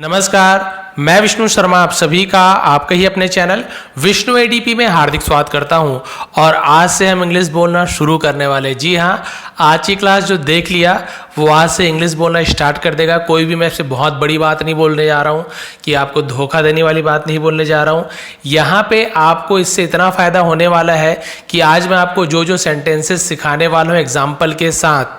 नमस्कार, मैं विष्णु शर्मा आप सभी का आपके ही अपने चैनल विष्णु एडीपी में हार्दिक स्वागत करता हूं। और आज से हम इंग्लिश बोलना शुरू करने वाले। जी हाँ, आज की क्लास जो देख लिया वो आज से इंग्लिश बोलना स्टार्ट कर देगा। कोई भी मैं आपसे बहुत बड़ी बात नहीं बोलने जा रहा हूं कि आपको धोखा देने वाली बात नहीं बोलने जा रहा हूं। यहाँ पे आपको इससे इतना फ़ायदा होने वाला है कि आज मैं आपको जो जो सेंटेंसेस सिखाने वाला हूँ एग्जाम्पल के साथ,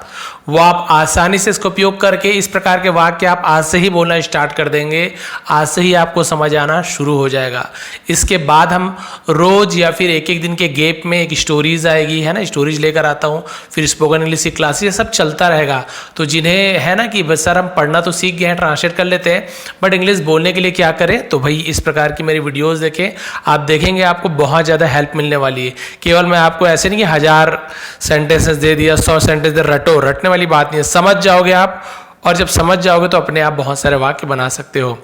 वो आप आसानी से इसका उपयोग करके इस प्रकार के वाक्य आप आज से ही बोलना स्टार्ट कर देंगे। आज से ही आपको समझ आना शुरू हो जाएगा। इसके बाद हम रोज या फिर एक एक दिन के गैप में एक स्टोरीज आएगी, है ना, स्टोरीज लेकर आता हूँ, फिर स्पोकन इंग्लिश की क्लासेस, ये सब चलता रहेगा। तो जिन्हें है ना कि बस सर हम पढ़ना तो सीख गए हैं, ट्रांसलेट कर लेते हैं, बट इंग्लिश बोलने के लिए क्या करें, तो भाई इस प्रकार की मेरी वीडियोज़ देखें। आप देखेंगे आपको बहुत ज़्यादा हेल्प मिलने वाली है। केवल मैं आपको ऐसे नहीं कि 1000 सेंटेंसेस दे दिया, 100 सेंटेंस दे, रटने वाली बात नहीं है। समझ जाओगे आप, और जब समझ जाओगे तो अपने आप बहुत सारे वाक्य बना सकते हो।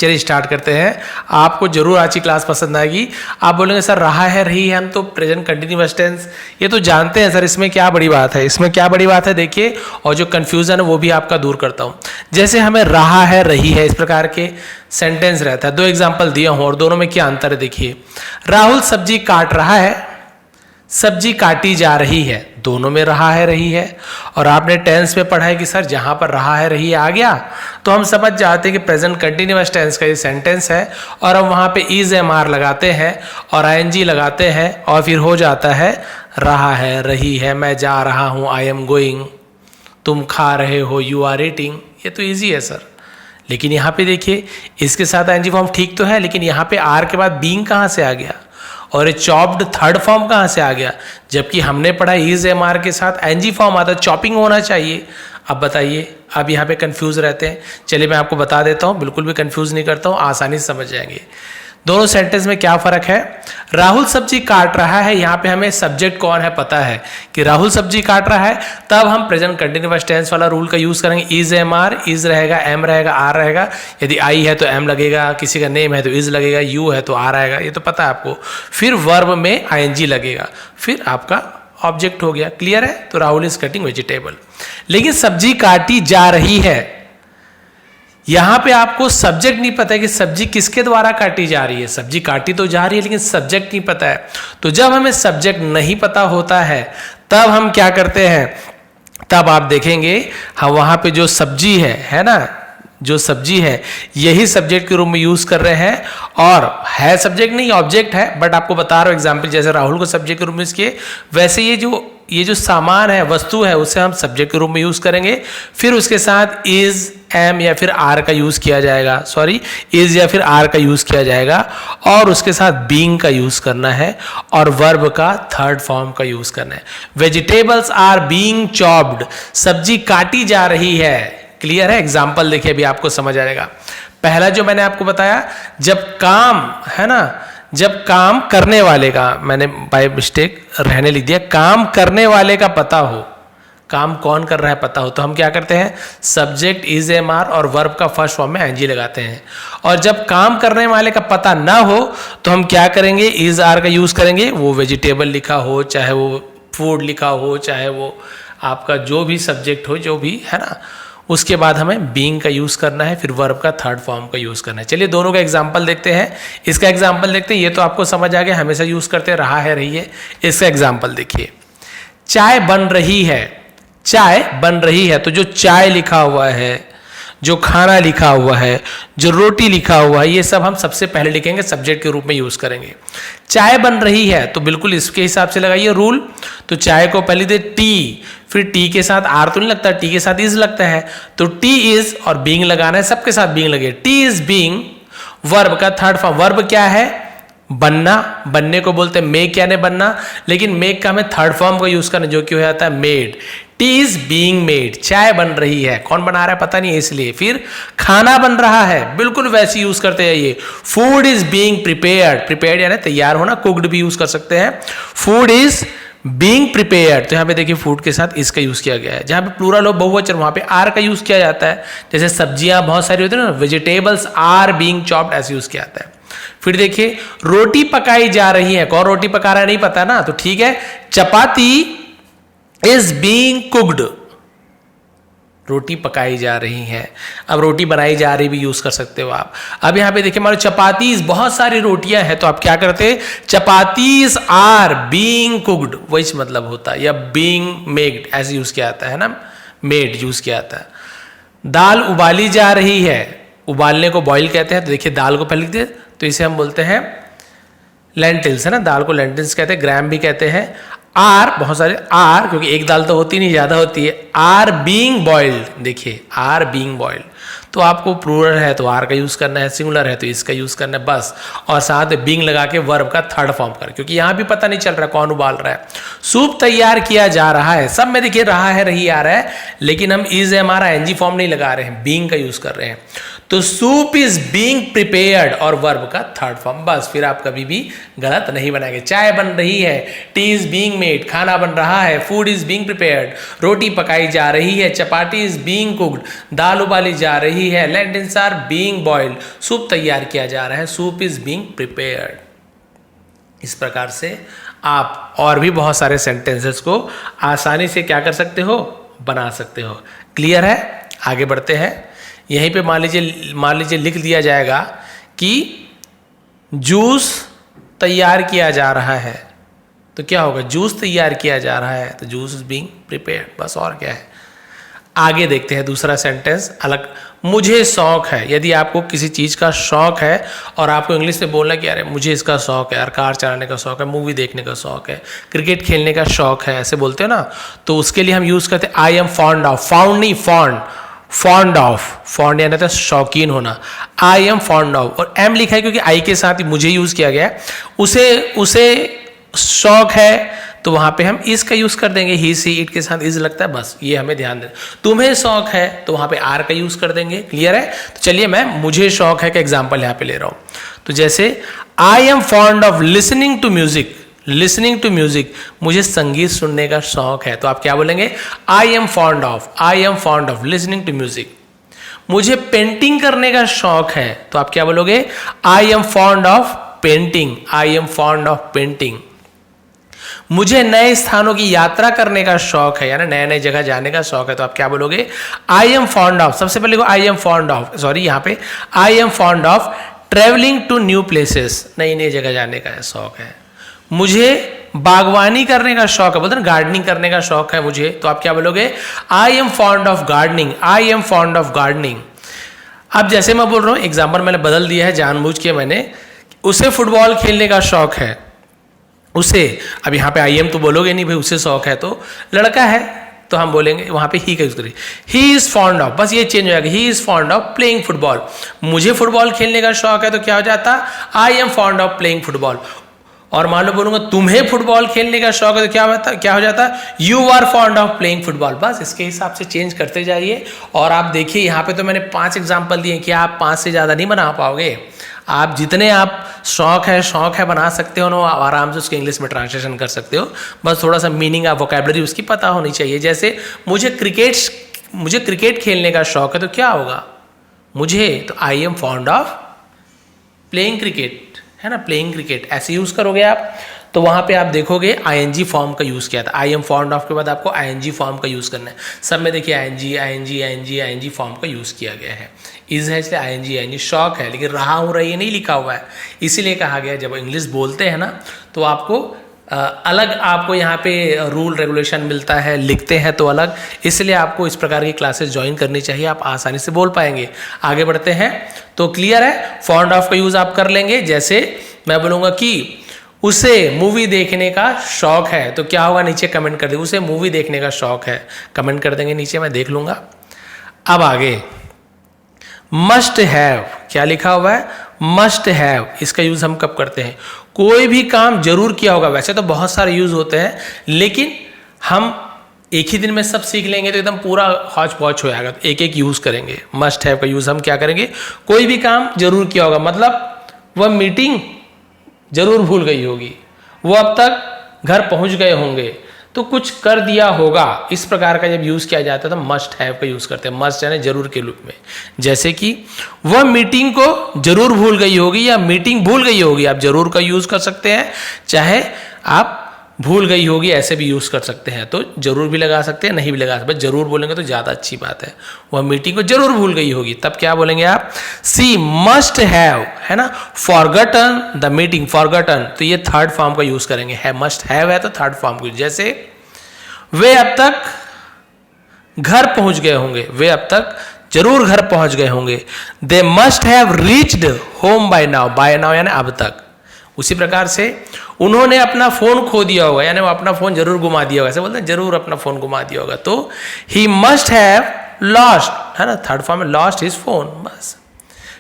चलिए स्टार्ट करते हैं। आपको जरूर आज की क्लास पसंद आएगी। आप बोलेंगे सर रहा है, रही है, हम तो प्रेजेंट कंटिन्यूअस टेंस ये तो जानते हैं सर, इसमें क्या बड़ी बात है, इसमें क्या बड़ी बात है, देखिए। और जो कंफ्यूजन है वो भी आपका दूर करता हूँ। जैसे हमें रहा है, रही है, इस प्रकार के सेंटेंस रहता है। 2 एग्जाम्पल दिया हूँ और दोनों में क्या अंतर है देखिए। राहुल सब्जी काट रहा है, सब्जी काटी जा रही है, दोनों में रहा है, रही है। और आपने टेंस में पढ़ा है कि सर जहां पर रहा है, रही आ गया तो हम समझ जाते हैं कि प्रेजेंट कंटिन्यूअस टेंस का ये सेंटेंस है। और हम वहां पे इज एम आर लगाते हैं और आईएनजी लगाते हैं और फिर हो जाता है रहा है, रही है, मैं जा रहा हूं, आई एम गोइंग, तुम खा रहे हो, यू आर ईटिंग। ये तो ईजी है सर। लेकिन यहाँ पे देखिए, इसके साथ आईएनजी फॉर्म ठीक तो है, लेकिन यहाँ पे आर के बाद बीइंग कहाँ से आ गया और ये चॉप्ड थर्ड फॉर्म कहाँ से आ गया, जबकि हमने पढ़ा इज एम आर के साथ एनजी फॉर्म आता, चॉपिंग होना चाहिए। अब बताइए, अब यहाँ पे कंफ्यूज रहते हैं। चलिए मैं आपको बता देता हूँ, बिल्कुल भी कंफ्यूज नहीं करता हूँ, आसानी से समझ जाएंगे। दोनों सेंटेंस में क्या फर्क है। राहुल सब्जी काट रहा है, यहाँ पे हमें सब्जेक्ट कौन है पता है कि राहुल सब्जी काट रहा है, तब हम प्रेजेंट कंटिन्यूअस टेंस वाला रूल का यूज करेंगे। इज एम आर, इज रहेगा, एम रहेगा, आर रहेगा। यदि आई है तो एम लगेगा, किसी का नेम है तो इज लगेगा, यू है तो आर आएगा, ये तो पता है आपको। फिर वर्ब में आईएनजी लगेगा, फिर आपका ऑब्जेक्ट हो गया। क्लियर है। तो राहुल इज कटिंग वेजिटेबल। लेकिन सब्जी काटी जा रही है, यहां पे आपको सब्जेक्ट नहीं पता है कि सब्जी किसके द्वारा काटी जा रही है। सब्जी काटी तो जा रही है लेकिन सब्जेक्ट नहीं पता है। तो जब हमें सब्जेक्ट नहीं पता होता है तब हम क्या करते हैं, तब आप देखेंगे हम वहां पे जो सब्जी है ना, जो सब्जी है यही सब्जेक्ट के रूप में यूज कर रहे हैं। और है सब्जेक्ट नहीं, ऑब्जेक्ट है, बट आपको बता रहा हूं एग्जाम्पल, जैसे राहुल को सब्जेक्ट के रूप में यूज किए, वैसे ये जो सामान है, वस्तु है, उसे हम सब्जेक्ट के रूप में यूज करेंगे। फिर उसके साथ इज, एम या फिर आर का यूज किया जाएगा, सॉरी इज या फिर आर का यूज किया जाएगा। और उसके साथ बीइंग का यूज करना है और वर्ब का थर्ड फॉर्म का यूज करना है। वेजिटेबल्स आर बीइंग चॉप्ड, सब्जी काटी जा रही है। क्लियर है। एग्जाम्पल देखिए, अभी आपको समझ आएगा। पहला जो मैंने आपको बताया, जब काम है ना, जब काम करने वाले का, मैंने बाय मिस्टेक रहने लिख दिया, काम करने वाले का पता हो, काम कौन कर रहा है पता हो, तो हम क्या करते हैं, सब्जेक्ट इज एम आर और वर्ब का फर्स्ट फॉर्म में एनजी लगाते हैं। और जब काम करने वाले का पता ना हो तो हम क्या करेंगे, इज आर का यूज करेंगे। वो वेजिटेबल लिखा हो, चाहे वो फूड लिखा हो, चाहे वो आपका जो भी सब्जेक्ट हो, जो भी है ना, उसके बाद हमें बीइंग का यूज करना है, फिर वर्ब का थर्ड फॉर्म का यूज करना है। चलिए दोनों का एग्जांपल देखते हैं। इसका एग्जांपल देखते हैं, ये तो आपको समझ आ गया, हमेशा यूज करते हैं, रहा है, रही है। इसका एग्जांपल देखिए, चाय बन रही है, चाय बन रही है, तो जो चाय लिखा हुआ है, जो खाना लिखा हुआ है, जो रोटी लिखा हुआ है, ये सब हम सबसे पहले लिखेंगे, सब्जेक्ट के रूप में यूज करेंगे। चाय बन रही है तो बिल्कुल इसके हिसाब से लगाइए रूल। तो चाय को पहले दे टी, फिर टी के साथ आर तो नहीं लगता, टी के साथ इज लगता है, तो टी इज और बीइंग लगाना है, सबके साथ बीइंग लगे। टी इज बीइंग, वर्ब का थर्ड फॉर्म, वर्ब क्या है, बनना, बनने को बोलते हैं मेक, यानी बनना, लेकिन मेक का हमें थर्ड फॉर्म का यूज करना, जो कि हो जाता है made. T is being made, चाय बन रही है, कौन बना रहा है पता नहीं है इसलिए। फिर खाना बन रहा है, बिल्कुल वैसे यूज करते हैं ये। Food is being prepared, prepared यानी तैयार होना, कुक्ड भी यूज कर सकते हैं। फूड इज बीइंग प्रिपेयर्ड, तो यहाँ पे देखिए फूड के साथ इसका यूज किया गया है। जहां पे प्लूरल हो, बहुवचन, वहां पे आर का यूज किया जाता है। जैसे सब्जियां बहुत सारी होती है ना, वेजिटेबल्स आर बीइंग चॉप्ड, ऐसे यूज किया जाता है। फिर देखिए रोटी पकाई जा रही है, कौन रोटी पका रहा है नहीं पता ना, तो ठीक है, चपाती इज बीइंग कुक्ड, रोटी पकाई जा रही है। अब रोटी बनाई जा रही भी यूज कर सकते हो आप। अब यहाँ पे देखिए मान लो चपातीज, बहुत सारी रोटियां हैं, तो आप क्या करते हैं, चपातीज आर बीइंग कुक्ड, वही मतलब होता है, या बीइंग मेड ऐसे यूज किया जाता है ना, मेड यूज किया जाता है। दाल उबाली जा रही है, उबालने को बॉईल कहते हैं, तो देखिए दाल को पहले लिख दे, तो इसे हम बोलते हैं लेंटिल्स, है ना, दाल को लेंटिल्स कहते हैं, ग्राम भी कहते हैं। आर, बहुत सारे आर, क्योंकि एक दाल तो होती नहीं, ज्यादा होती है। आर बीइंग बॉइल्ड, देखिए आर बीइंग बॉइल्ड, तो आपको प्लूरल है तो आर का यूज करना है, सिंगुलर है तो इसका यूज करना है बस, और साथ में बीइंग लगा के वर्ब का थर्ड फॉर्म कर, क्योंकि यहां भी पता नहीं चल रहा कौन उबाल रहा है। सूप तैयार किया जा रहा है, सब में देखिए रहा है, रही आ रहा है, लेकिन हम इज हमारा एनजी फॉर्म नहीं लगा रहे हैं, बीइंग का यूज कर रहे हैं। तो सूप इज बीइंग प्रिपेयर्ड और वर्ब का थर्ड फॉर्म, बस, फिर आप कभी भी गलत नहीं बनाएंगे। चाय बन रही है, टी इज बीइंग मेड, खाना बन रहा है, फूड इज बीइंग प्रिपेयर्ड, रोटी पकाई जा रही है, चपाती इज बीइंग कुक्ड, दाल उबाली जा रही है, lentils are being boiled, soup तैयार किया जा रहा है, सूप इज बीइंग प्रिपेयर्ड। इस प्रकार से आप और भी बहुत सारे सेंटेंसेस को आसानी से क्या कर सकते हो, बना सकते हो। क्लियर है? आगे बढ़ते हैं। यहीं पे मान लीजिए लिख दिया जाएगा कि जूस तैयार किया जा रहा है, तो क्या होगा, जूस तैयार किया जा रहा है, तो जूस इज बीइंग प्रिपेयर्ड, बस, और क्या है। आगे देखते हैं दूसरा सेंटेंस अलग। मुझे शौक है, यदि आपको किसी चीज़ का शौक है और आपको इंग्लिश में बोलना कि अरे मुझे इसका शौक है, यार कार चलाने का शौक है, मूवी देखने का शौक है, क्रिकेट खेलने का शौक है, ऐसे बोलते हो ना, तो उसके लिए हम यूज़ करते हैं आई एम फॉन्ड ऑफ, फाउंड नहीं फॉन्ड, फॉन्ड ऑफ, फॉन्ड यानी तो शौकीन होना, आई एम फॉन्ड ऑफ, और एम लिखा है क्योंकि आई के साथ ही मुझे यूज़ किया गया है। उसे शौक है तो वहां पे हम इस का यूज कर देंगे, ही सी इट के साथ इज लगता है, बस ये हमें ध्यान देना। तुम्हें शौक है तो वहां पे आर का यूज कर देंगे। क्लियर है? तो चलिए मैं मुझे शौक है का एग्जांपल यहां पे ले रहा हूं। तो जैसे I am fond of listening to music, listening to music, मुझे संगीत सुनने का शौक है, तो आप क्या बोलेंगे, I am fond of listening to music. मुझे पेंटिंग करने का शौक है, तो आप क्या बोलोगे, I am fond of painting, I am fond of painting. मुझे नए स्थानों की यात्रा करने का शौक है, यानी नए नए जगह जाने का शौक है, तो आप क्या बोलोगे, आई एम फॉन्ड ऑफ, सबसे पहले I am fond of, sorry यहाँ पे I am fond of travelling to new places, नई नई जगह जाने का शौक है। मुझे बागवानी करने का शौक है, बोलते ना गार्डनिंग करने का शौक है मुझे, तो आप क्या बोलोगे, I am fond of gardening, I am fond of gardening. अब जैसे मैं बोल रहा हूँ, एग्जाम्पल मैंने बदल दिया है जानबूझ के, मैंने, उसे फुटबॉल खेलने का शौक है, उसे, अब यहाँ पे आई एम तो बोलोगे नहीं भाई, उसे शौक है, तो लड़का है तो हम बोलेंगे वहाँ पे ही का यूज करें, ही इज फॉन्ड ऑफ, बस ये चेंज हो जाएगा, ही is fond of playing football. मुझे फुटबॉल खेलने का शौक है तो क्या हो जाता, आई am fond of playing football. और मान लो बोलूंगा तुम्हें फुटबॉल खेलने का शौक है तो क्या हो जाता, you are fond of playing football. बस इसके हिसाब से चेंज करते जाइए। और आप देखिए यहाँ पे तो मैंने 5 एग्जाम्पल दिए, कि आप 5 से ज्यादा नहीं बना पाओगे। आप जितने आप शौक है बना सकते हो ना, आप आराम से उसके इंग्लिश में ट्रांसलेशन कर सकते हो, बस थोड़ा सा मीनिंग आप वोकैबुलरी उसकी पता होनी चाहिए। जैसे मुझे क्रिकेट खेलने का शौक है तो क्या होगा, मुझे, तो आई am fond of playing cricket, है ना, प्लेइंग क्रिकेट, ऐसे यूज करोगे आप, तो वहां पे आप देखोगे आईएनजी फॉर्म का यूज किया था। आई एम फॉन्ड ऑफ के बाद आपको आईएनजी फॉर्म का यूज करना है। सब में देखिए आईएनजी फॉर्म का यूज किया गया है। इज है इसलिए आईएनजी शौक है, लेकिन रहा हूं रही नहीं लिखा हुआ है, इसीलिए कहा गया जब इंग्लिश बोलते हैं ना तो आपको अलग, आपको यहाँ पे रूल रेगुलेशन मिलता है, लिखते हैं तो अलग, इसलिए आपको इस प्रकार की क्लासेस ज्वाइन करनी चाहिए, आप आसानी से बोल पाएंगे। आगे बढ़ते हैं। तो क्लियर है, फॉन्ड ऑफ का यूज आप कर लेंगे। जैसे मैं बोलूंगा कि उसे मूवी देखने का शौक है, तो क्या होगा, नीचे कमेंट कर देंगे, उसे मूवी देखने का शौक है, कमेंट कर देंगे नीचे, मैं देख लूंगा। अब आगे, मस्ट हैव, क्या लिखा हुआ है, मस्ट हैव, इसका यूज हम कब करते हैं, कोई भी काम जरूर किया होगा। वैसे तो बहुत सारे यूज होते हैं, लेकिन हम एक ही दिन में सब सीख लेंगे तो एकदम पूरा हौच पौच हो जाएगा, तो एक एक यूज करेंगे। मस्ट हैव का यूज हम क्या करेंगे, कोई भी काम जरूर किया होगा, मतलब वह मीटिंग जरूर भूल गई होगी, वो अब तक घर पहुंच गए होंगे, तो कुछ कर दिया होगा। इस प्रकार का जब यूज किया जाता है तो मस्ट हैव का यूज करते हैं, मस्ट यानी जरूर के रूप में। जैसे कि वह मीटिंग को जरूर भूल गई होगी, या मीटिंग भूल गई होगी, आप जरूर का यूज कर सकते हैं। चाहे आप भूल गई होगी ऐसे भी यूज़ कर सकते हैं। तो जरूर भी लगा सकते हैं, नहीं भी लगा सकते। जरूर बोलेंगे तो ज़्यादा अच्छी बात है। वह मीटिंग को जरूर भूल गई होगी, तब क्या बोलेंगे आप? सी मस्ट हैव, है ना, फॉरगटन द मीटिंग, फॉरगटन, तो ये थर्ड फॉर्म का यूज़ करेंगे। है, मस्ट हैव है तो थर्ड फॉर्म को। जैसे वे अब तक घर पहुंच गए होंगे, वे अब तक जरूर घर पहुंच गए होंगे। They must have reached home by now, by now यानी अब तक। उसी प्रकार से उन्होंने अपना फोन खो दिया होगा, यानी वो अपना फोन जरूर घुमा दिया होगा, ऐसे बोलते हैं जरूर अपना फोन घुमा दिया होगा। तो ही मस्ट हैव लॉस्ट, है ना, थर्ड फॉर्म में लॉस्ट हिज फोन, बस।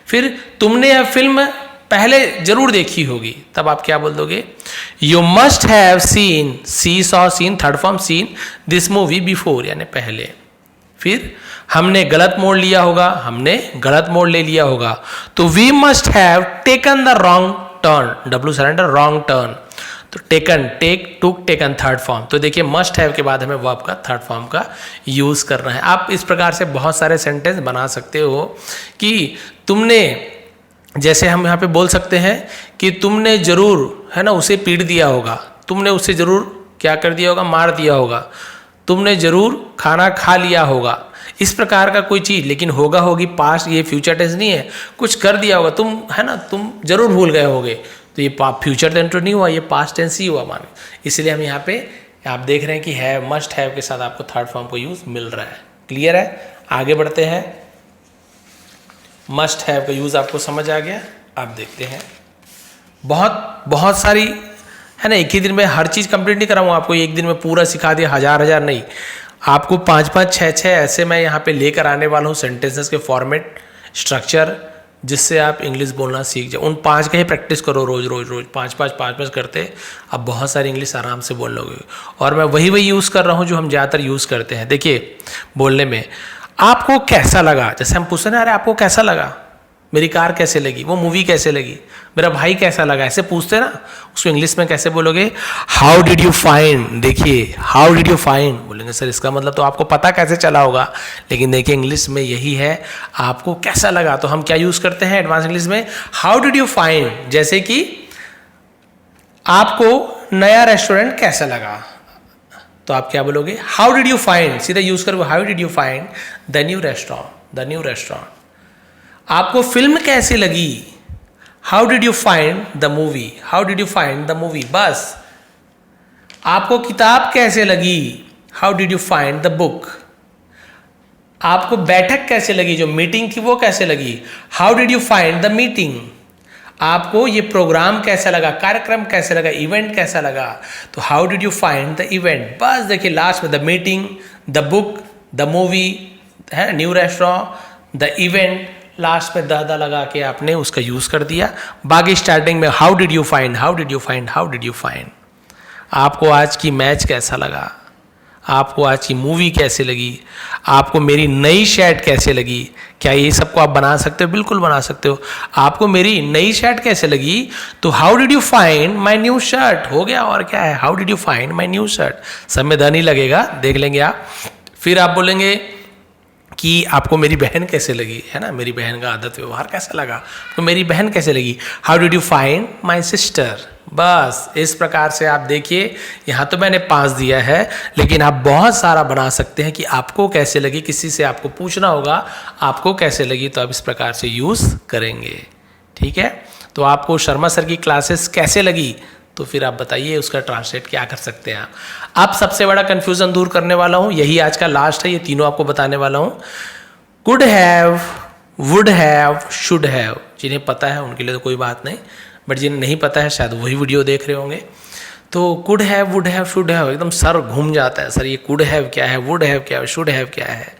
फिर तुमने यह फिल्म पहले जरूर देखी होगी, तब आप क्या बोल दोगे? You must have seen, see saw seen, third form seen this movie before, यानी पहले। फिर हमने गलत मोड़ लिया होगा, हमने गलत मोड़ ले लिया होगा, तो we must have taken the wrong turn, W surrender, wrong turn. तो taken, take, took, taken, third form. तो देखिए मस्ट हैव के बाद हमें वर्ब का थर्ड फॉर्म का यूज करना है। आप इस प्रकार से बहुत सारे सेंटेंस बना सकते हो कि तुमने, जैसे हम यहाँ पे बोल सकते हैं कि तुमने जरूर, है ना, उसे पीट दिया होगा, तुमने उसे जरूर क्या कर दिया होगा? मार दिया होगा। तुमने जरूर खाना खा लिया होगा। इस प्रकार का कोई चीज, लेकिन होगा, होगी, पास्ट, ये फ्यूचर टेंस नहीं है। कुछ कर दिया होगा तुम, है ना, तुम जरूर भूल गए होगे, तो ये फ्यूचर टेंस तो नहीं हुआ, ये पास्ट टेंस ही हुआ माने। इसलिए हम यहाँ पे आप देख रहे हैं कि है, मस्ट हैव के साथ आपको थर्ड फॉर्म को यूज मिल रहा है। क्लियर है? आगे बढ़ते हैं। मस्ट हैव का यूज आपको समझ आ गया। आप देखते हैं बहुत सारी, है ना, एक ही दिन में हर चीज कंप्लीट नहीं कराऊंगा आपको, एक दिन में पूरा सिखा दिया, हजार नहीं, आपको 5 6 ऐसे मैं यहाँ पे लेकर आने वाला हूँ सेंटेंसेस के फॉर्मेट, स्ट्रक्चर, जिससे आप इंग्लिश बोलना सीख जाओ। उन 5 का ही प्रैक्टिस करो रोज रोज रोज, 5 करते आप बहुत सारी इंग्लिश आराम से बोल लोगे। और मैं वही यूज़ कर रहा हूँ जो हम ज़्यादातर यूज़ करते हैं। देखिए बोलने में, आपको कैसा लगा, जैसे हम पूछते हैं, अरे आपको कैसा लगा, मेरी कार कैसे लगी, वो मूवी कैसे लगी, मेरा भाई कैसा लगा, ऐसे पूछते ना, उसको इंग्लिश में कैसे बोलोगे? How did you find. देखिए हाउ डिड यू फाइंड बोलेंगे, सर इसका मतलब तो आपको पता कैसे चला होगा, लेकिन देखिए इंग्लिश में यही है, आपको कैसा लगा। तो हम क्या यूज करते हैं एडवांस इंग्लिश में? How did you find. जैसे कि आपको नया रेस्टोरेंट कैसा लगा, तो आप क्या बोलोगे? हाउ डिड यू फाइंड, सीधा यूज करो, how did you find the new restaurant, the new restaurant. आपको फिल्म कैसी लगी? How did you find the movie, how did you find the movie, बस। आपको किताब कैसे लगी? How did you find the book. आपको बैठक कैसे लगी, जो मीटिंग थी वो कैसे लगी? How did you find the meeting. आपको ये प्रोग्राम कैसा लगा, कार्यक्रम कैसा लगा, इवेंट कैसा लगा, तो how did you find the event. बस देखिए लास्ट में the meeting, the book, the movie, है new restaurant, the event, last में द लगा के आपने उसका यूज कर दिया। बाकी स्टार्टिंग में how did you find, how did you find, how did you find. आपको आज की मैच कैसा लगा, आपको आज की मूवी कैसे लगी, आपको मेरी नई शर्ट कैसे लगी। क्या ये सबको आप बना सकते हो? बिल्कुल बना सकते हो। आपको मेरी नई शर्ट कैसे लगी, तो how did you find my new shirt हो गया। और क्या है? How did you find my new shirt. सब में द नहीं लगेगा, देख लेंगे आप। फिर आप बोलेंगे कि आपको मेरी बहन कैसे लगी, है ना, मेरी बहन का आदत व्यवहार कैसा लगा, तो मेरी बहन कैसे लगी, how did you find my sister. बस इस प्रकार से आप देखिए, यहाँ तो मैंने 5 दिया है, लेकिन आप बहुत सारा बना सकते हैं कि आपको कैसे लगी। किसी से आपको पूछना होगा आपको कैसे लगी, तो आप इस प्रकार से यूज करेंगे। ठीक है, तो आपको शर्मा सर की क्लासेस कैसे लगी, तो फिर आप बताइए उसका ट्रांसलेट क्या कर सकते हैं आप। अब सबसे बड़ा कंफ्यूजन दूर करने वाला हूं, यही आज का लास्ट है, ये तीनों आपको बताने वाला हूं। Could have, would have, should have. जिन्हें पता है उनके लिए तो कोई बात नहीं, बट जिन्हें नहीं पता है शायद वही वीडियो देख रहे होंगे। तो could have, would have, should have, एकदम सर घूम जाता है, सर ये कुड हैव क्या है, वुड हैव क्या है, शुड हैव क्या है,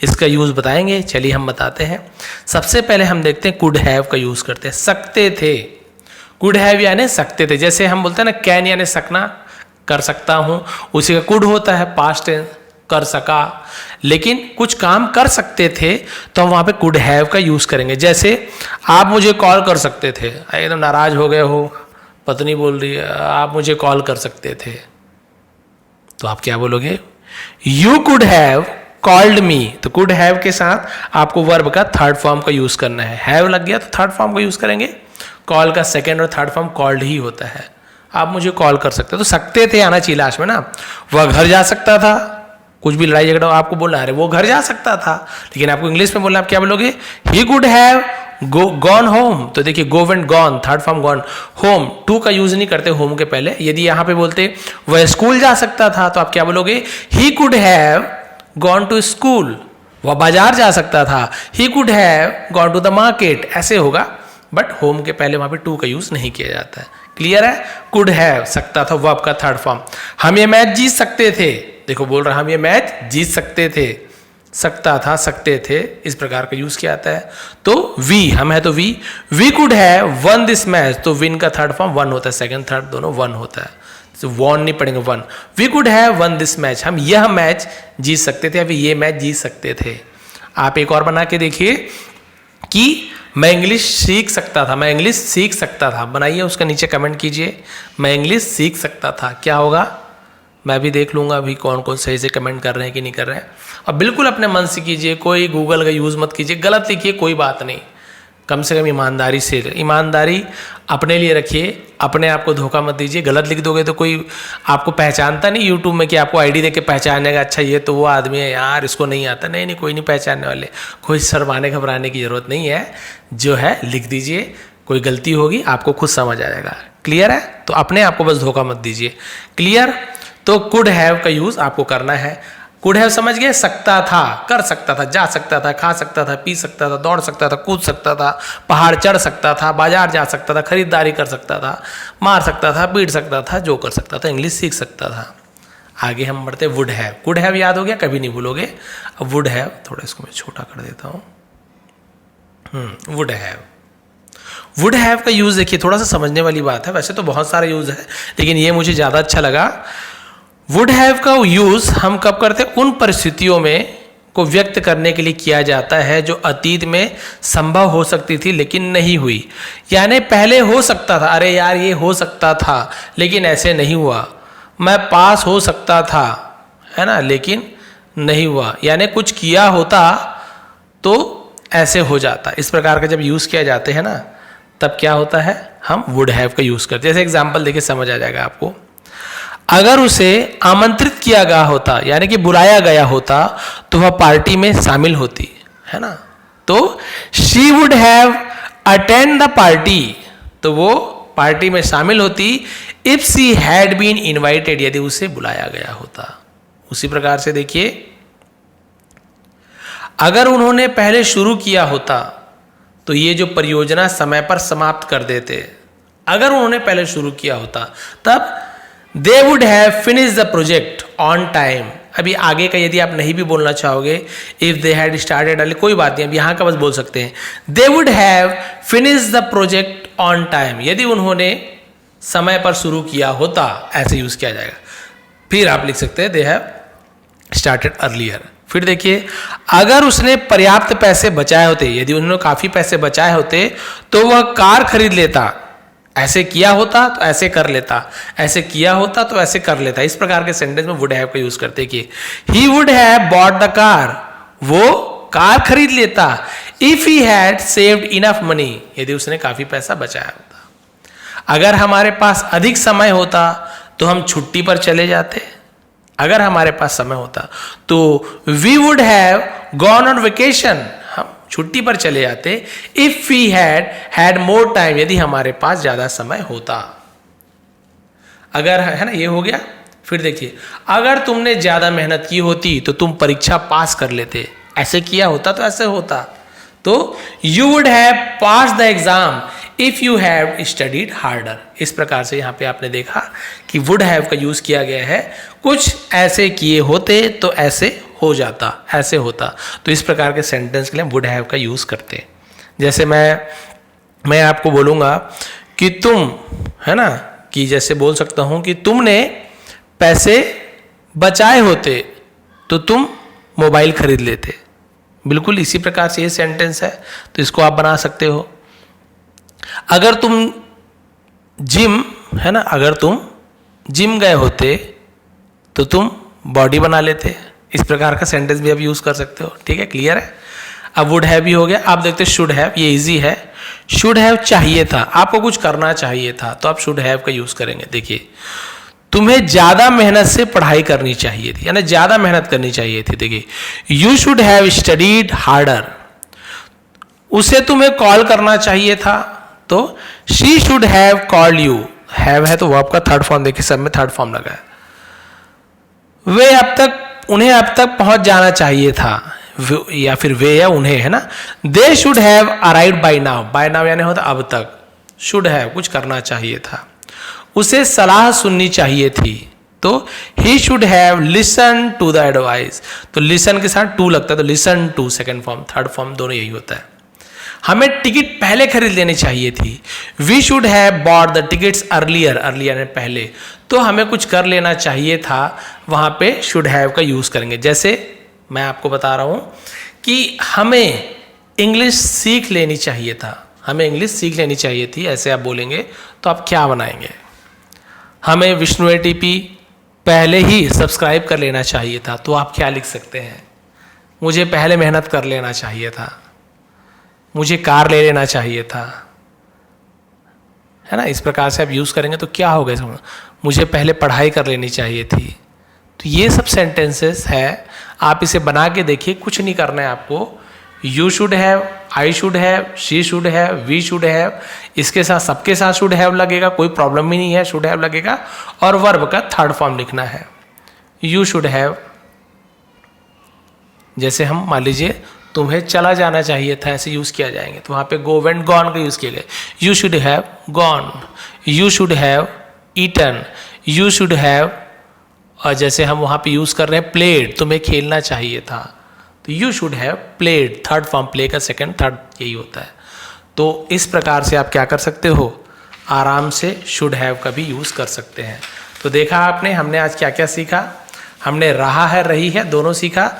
इसका यूज बताएंगे। चलिए हम बताते हैं। सबसे पहले हम देखते हैं कुड हैव का यूज करते हैं। सकते थे, कुड हैव यानी सकते थे। जैसे हम बोलते हैं ना कैन यानी सकना, कर सकता हूं, उसी का कुड होता है पास्ट टेंस, कर सका। लेकिन कुछ काम कर सकते थे तो हम वहां पे कुड हैव का यूज करेंगे। जैसे आप मुझे कॉल कर सकते थे, एकदम नाराज हो गए हो, पत्नी बोल रही है आप मुझे कॉल कर सकते थे, तो आप क्या बोलोगे? You could have called me. तो कुड हैव के साथ आपको वर्ब का थर्ड फॉर्म का यूज करना है। हैव लग गया तो थर्ड फॉर्म का यूज करेंगे। कॉल का सेकेंड और थर्ड फॉर्म कॉल्ड ही होता है। आप मुझे कॉल कर सकते हो। तो सकते थे आना चाहिए लास्ट में ना। वह घर जा सकता था, कुछ भी लड़ाई झगड़ा आपको बोलना है वो घर जा सकता था, लेकिन आपको इंग्लिश में बोलना, आप क्या बोलोगे? He could have gone home. तो देखिए go and gone, third form gone. Home to का यूज नहीं करते होम के पहले। यदि यहां पे बोलते वह स्कूल जा सकता था तो आप क्या बोलोगे? He could have gone to school. वह बाजार जा सकता था, he could have gone to the market, ऐसे होगा। बट होम के पहले वहां पे टू का यूज नहीं किया जाता है। क्लियर है? कुड हैव सकता था, वर्ब का थर्ड फॉर्म। हम ये मैच जीत सकते थे, देखो बोल रहा हम ये मैच जीत सकते थे, सकता था, सकते थे, इस प्रकार का यूज किया जाता है। तो वी, हम है तो we could have won this match. तो विन का थर्ड फॉर्म वन होता है, सेकंड थर्ड दोनों वन होता है। तो वॉन नहीं पढ़ेंगे, won. We could have won this match, हम यह मैच जीत सकते थे, अभी ये मैच जीत सकते थे। आप एक और बना के देखिए कि मैं इंग्लिश सीख सकता था, मैं इंग्लिश सीख सकता था। बनाइए, उसका नीचे कमेंट कीजिए, मैं इंग्लिश सीख सकता था। क्या होगा? मैं भी देख लूंगा अभी कौन कौन सही से कमेंट कर रहे हैं कि नहीं कर रहे हैं। और बिल्कुल अपने मन से कीजिए, कोई गूगल का यूज़ मत कीजिए, गलत लिखिए कोई बात नहीं, कम से कम ईमानदारी से, ईमानदारी अपने लिए रखिए, अपने आप को धोखा मत दीजिए। गलत लिख दोगे तो कोई आपको पहचानता नहीं यूट्यूब में कि आपको आईडी देके पहचानेगा, अच्छा ये तो वो आदमी है यार, इसको नहीं आता। नहीं नहीं, कोई नहीं पहचानने वाले, कोई शर्माने घबराने की जरूरत नहीं है। जो है लिख दीजिए, कोई गलती होगी आपको खुद समझ आ जाएगा। क्लियर है? तो अपने आप को बस धोखा मत दीजिए। क्लियर? तो कुड हैव का यूज आपको करना है। कुड हैव समझ गए? सकता था, कर सकता था, जा सकता था, खा सकता था, पी सकता था, दौड़ सकता था, कूद सकता था, पहाड़ चढ़ सकता था, बाजार जा सकता था, खरीदारी कर सकता था, मार सकता था, पीट सकता था, जो कर सकता था, इंग्लिश सीख सकता था। आगे हम बढ़ते वुड हैव। कुड हैव याद हो गया, कभी नहीं भूलोगे। अब वुड हैव, थोड़ा इसको मैं छोटा कर देता हूँ। वुड हैव, वुड हैव का यूज देखिए, थोड़ा सा समझने वाली बात है। वैसे तो बहुत सारे यूज है, लेकिन ये मुझे ज्यादा अच्छा लगा। वुड हैव का यूज हम कब करते हैं? उन परिस्थितियों में को व्यक्त करने के लिए किया जाता है जो अतीत में संभव हो सकती थी लेकिन नहीं हुई। यानी पहले हो सकता था, अरे यार ये हो सकता था लेकिन ऐसे नहीं हुआ। मैं पास हो सकता था, है ना, लेकिन नहीं हुआ। यानी कुछ किया होता तो ऐसे हो जाता। इस प्रकार का जब यूज किया जाते हैं ना, तब क्या होता है? हम वुड हैव का यूज करते हैं। जैसे एग्जाम्पल देखिए, समझ आ जाएगा आपको। अगर उसे आमंत्रित किया गया होता, यानी कि बुलाया गया होता, तो वह पार्टी में शामिल होती, है ना। तो she would have attend the party, तो वो पार्टी में शामिल होती। If she had been invited, यदि उसे बुलाया गया होता। उसी प्रकार से देखिए, अगर उन्होंने पहले शुरू किया होता तो ये जो परियोजना समय पर समाप्त कर देते। अगर उन्होंने पहले शुरू किया होता तब they would have finish the project on time. अभी आगे का यदि आप नहीं भी बोलना चाहोगे, if they had started early, कोई बात नहीं, अब यहां का बस बोल सकते हैं they would have finish the project on time. यदि उन्होंने समय पर शुरू किया होता, ऐसे यूज किया जाएगा। फिर आप लिख सकते हैं दे हैव स्टार्टेड अर्लियर। फिर देखिए, अगर उसने पर्याप्त पैसे बचाए होते, यदि उन्होंने काफी पैसे बचाए होते तो वह कार खरीद लेता। ऐसे किया होता तो ऐसे कर लेता, ऐसे किया होता तो ऐसे कर लेता। इस प्रकार के सेंटेंस में वुड हैव का यूज करते कि he would have bought the car, वो कार खरीद लेता। If he had saved enough money, यदि उसने काफी पैसा बचाया होता। अगर हमारे पास अधिक समय होता तो हम छुट्टी पर चले जाते। अगर हमारे पास समय होता तो we would have gone on vacation, हम छुट्टी पर चले जाते। If we had more time, यदि हमारे पास ज्यादा समय होता। अगर, है ना, ये हो गया। फिर देखिए, अगर तुमने ज्यादा मेहनत की होती तो तुम परीक्षा पास कर लेते। ऐसे किया होता तो ऐसे होता। तो you would have pass the exam if you have studied harder. इस प्रकार से यहां पे आपने देखा कि वुड हैव का यूज किया गया है। कुछ ऐसे किए होते तो ऐसे हो जाता, ऐसे होता। तो इस प्रकार के सेंटेंस के लिए वुड हैव का यूज करते हैं। जैसे मैं आपको बोलूंगा कि तुम, है ना, कि जैसे बोल सकता हूं कि तुमने पैसे बचाए होते तो तुम मोबाइल खरीद लेते। बिल्कुल इसी प्रकार से ये सेंटेंस है, तो इसको आप बना सकते हो। अगर तुम जिम, है ना, अगर तुम जिम गए होते तो तुम बॉडी बना लेते। इस प्रकार का सेंटेंस भी आप यूज कर सकते हो। ठीक है, क्लियर है। अब वुड हैव भी हो गया। आप देखते शुड हैव, ये इजी है। शुड हैव चाहिए था, आपको कुछ करना चाहिए था, तो आप शुड हैव का यूज करेंगे। देखिए, तुम्हें ज्यादा मेहनत से पढ़ाई करनी चाहिए थी, यानी ज्यादा मेहनत करनी चाहिए थी। देखिए, you should have studied harder, उसे तुम्हें कॉल करना चाहिए था, तो she should have called you. Have है तो वर्ब का थर्ड फॉर्म, देखिए सब में थर्ड फॉर्म लगा है। उन्हें अब तक पहुंच जाना चाहिए था, या फिर वे या उन्हें, है ना। They should have arrived by now, by now यानी होता अब तक, शुड हैव कुछ करना चाहिए था। उसे सलाह सुननी चाहिए थी, तो he should have listen to the advice, तो लिसन के साथ टू लगता है, तो listen to second form, third form दोनों यही होता है। हमें टिकट पहले खरीद लेनी चाहिए थी, we should have bought the tickets earlier, earlier यानी पहले, तो हमें कुछ कर लेना चाहिए था, वहां पे शुड हैव का यूज करेंगे। जैसे मैं आपको बता रहा हूं कि हमें इंग्लिश सीख लेनी चाहिए था, हमें इंग्लिश सीख लेनी चाहिए थी, ऐसे आप बोलेंगे तो आप क्या बनाएंगे। हमें विष्णु एटीपी पहले ही सब्सक्राइब कर लेना चाहिए था, तो आप क्या लिख सकते हैं, मुझे पहले मेहनत कर लेना चाहिए था, मुझे कार ले लेना चाहिए था, है ना। इस प्रकार से आप यूज करेंगे तो क्या होगा, मुझे पहले पढ़ाई कर लेनी चाहिए थी। तो ये सब सेंटेंसेस है, आप इसे बना के देखिए, कुछ नहीं करना है आपको। You should have, I should have, she should have, we should have, इसके साथ सबके साथ शुड हैव लगेगा, कोई प्रॉब्लम भी नहीं है, शुड हैव लगेगा। और वर्ब का थर्ड फॉर्म लिखना है, यू शुड हैव। जैसे हम मान लीजिए तुम्हें चला जाना चाहिए था, ऐसे यूज किया जाएंगे, तो वहां पे गो वेंट गॉन का यूज किया गया, you should have gone, you should have eaten, you should have. और जैसे हम वहां पे यूज कर रहे हैं प्लेड, तुम्हें खेलना चाहिए था, तो you should have played, third form, play का सेकंड थर्ड यही होता है। तो इस प्रकार से आप क्या कर सकते हो, आराम से शुड हैव का भी यूज कर सकते हैं। तो देखा आपने, हमने आज क्या क्या सीखा। हमने रहा है, रही है दोनों सीखा।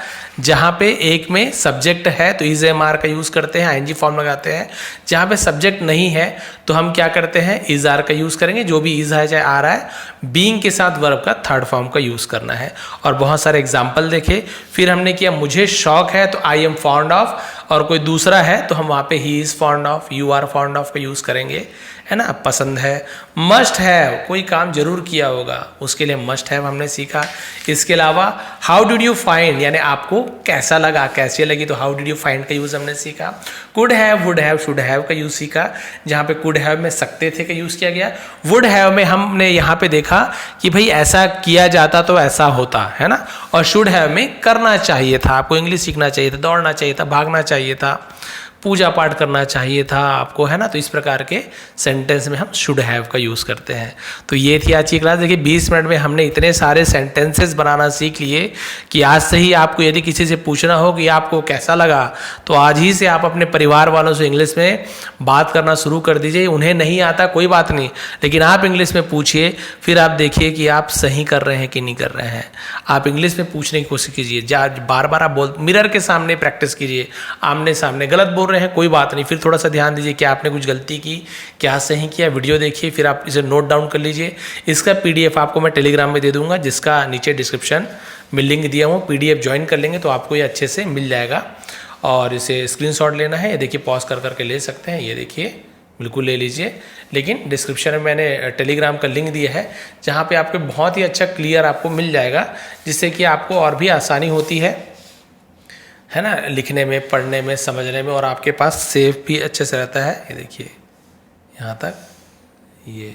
जहाँ पे एक में सब्जेक्ट है तो इज एम आर का यूज करते हैं, आईएनजी फॉर्म लगाते हैं। जहाँ पे सब्जेक्ट नहीं है तो हम क्या करते हैं, इज आर का यूज करेंगे, जो भी इज है चाहे आ रहा है, बीइंग के साथ वर्ब का थर्ड फॉर्म का यूज करना है। और बहुत सारे एग्जाम्पल देखे। फिर हमने किया मुझे शौक है तो आई एम फॉन्ड ऑफ, और कोई दूसरा है तो हम वहाँ पे he is fond of, you are fond of का यूज करेंगे, है ना। पसंद है, मस्ट हैव, कोई काम जरूर किया होगा, उसके लिए मस्ट हैव हमने सीखा। इसके अलावा हाउ डिड यू फाइंड, यानी आपको कैसा लगा, कैसे लगी, तो हाउ डिड यू फाइंड का यूज हमने सीखा। Could have, would have, should have का यूज सीखा। जहाँ पे कुड हैव में सकते थे का यूज किया गया। वुड हैव में हमने यहाँ पे देखा कि भाई ऐसा किया जाता तो ऐसा होता, है ना। और शुड हैव में करना चाहिए था, आपको इंग्लिश सीखना चाहिए था, दौड़ना चाहिए था, भागना चाहिए था, पूजा पाठ करना चाहिए था आपको, है ना। तो इस प्रकार के सेंटेंस में हम शुड हैव का यूज़ करते हैं। तो ये थी आज की क्लास। देखिए 20 मिनट में हमने इतने सारे सेंटेंसेस बनाना सीख लिए कि आज से ही आपको यदि किसी से पूछना हो कि आपको कैसा लगा, तो आज ही से आप अपने परिवार वालों से इंग्लिश में बात करना शुरू कर दीजिए। उन्हें नहीं आता कोई बात नहीं, लेकिन आप इंग्लिश में पूछिए, फिर आप देखिए कि आप सही कर रहे हैं कि नहीं कर रहे हैं। आप इंग्लिश में पूछने की कोशिश कीजिए, बार बार आप मिरर के सामने प्रैक्टिस कीजिए, आमने सामने। गलत बोल रहे हैं कोई बात नहीं, फिर थोड़ा सा ध्यान दीजिए कि आपने कुछ गलती की, क्या सही किया, वीडियो देखिए, फिर आप इसे नोट डाउन कर लीजिए। इसका पीडीएफ आपको मैं टेलीग्राम में दे दूंगा, जिसका नीचे डिस्क्रिप्शन में लिंक दिया हूँ। पीडीएफ ज्वाइन कर लेंगे तो आपको ये अच्छे से मिल जाएगा। और इसे स्क्रीनशॉट लेना है, ये देखिए पॉज कर करके ले सकते हैं, ये देखिए बिल्कुल ले लीजिए। लेकिन डिस्क्रिप्शन में मैंने टेलीग्राम का लिंक दिया है, जहाँ पे आपको बहुत ही अच्छा क्लियर आपको मिल जाएगा, जिससे कि आपको और भी आसानी होती है ना, लिखने में, पढ़ने में, समझने में, और आपके पास सेव भी अच्छे से रहता है। ये देखिए यहाँ तक, ये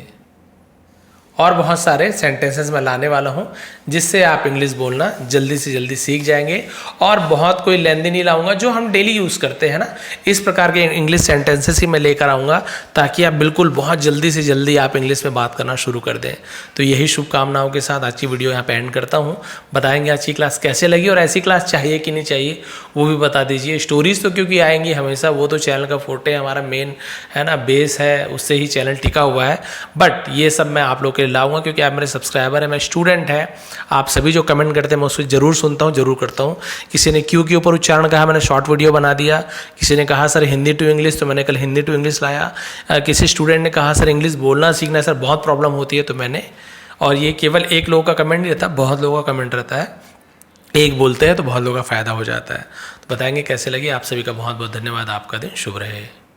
और बहुत सारे सेंटेंसेस मैं लाने वाला हूँ, जिससे आप इंग्लिश बोलना जल्दी से जल्दी सीख जाएंगे। और बहुत कोई लेंदी नहीं लाऊंगा, जो हम डेली यूज़ करते हैं ना, इस प्रकार के इंग्लिश सेंटेंसेस ही मैं लेकर आऊँगा, ताकि आप बिल्कुल बहुत जल्दी से जल्दी आप इंग्लिश में बात करना शुरू कर दें। तो यही शुभकामनाओं के साथ आज की वीडियो यहाँ पे एंड करता हूँ। बताएंगे आज की क्लास कैसे लगी, और ऐसी क्लास चाहिए कि नहीं चाहिए वो भी बता दीजिए। स्टोरीज तो क्योंकि आएंगी हमेशा, वो तो चैनल का फोटे हमारा मेन है ना, बेस है, उससे ही चैनल टिका हुआ है। बट ये सब मैं आप लोग के लाऊंगा, क्योंकि आप मेरे सब्सक्राइबर हैं, मैं स्टूडेंट है। आप सभी जो कमेंट करते हैं मैं उसको जरूर सुनता हूँ, जरूर करता हूँ। किसी ने क्यू के ऊपर उच्चारण कहा, मैंने शॉर्ट वीडियो बना दिया। किसी ने कहा सर हिंदी टू इंग्लिश, तो मैंने कल हिंदी टू इंग्लिश लाया। किसी स्टूडेंट ने कहा सर इंग्लिश बोलना सीखना है सर, बहुत प्रॉब्लम होती है, तो मैंने, और ये केवल एक लोगों का कमेंट नहीं रहता, बहुत लोगों का कमेंट रहता है। एक बोलते हैं तो बहुत लोगों का फ़ायदा हो जाता है। तो बताएंगे कैसे लगे। आप सभी का बहुत बहुत धन्यवाद। आपका दिन शुभ रहे।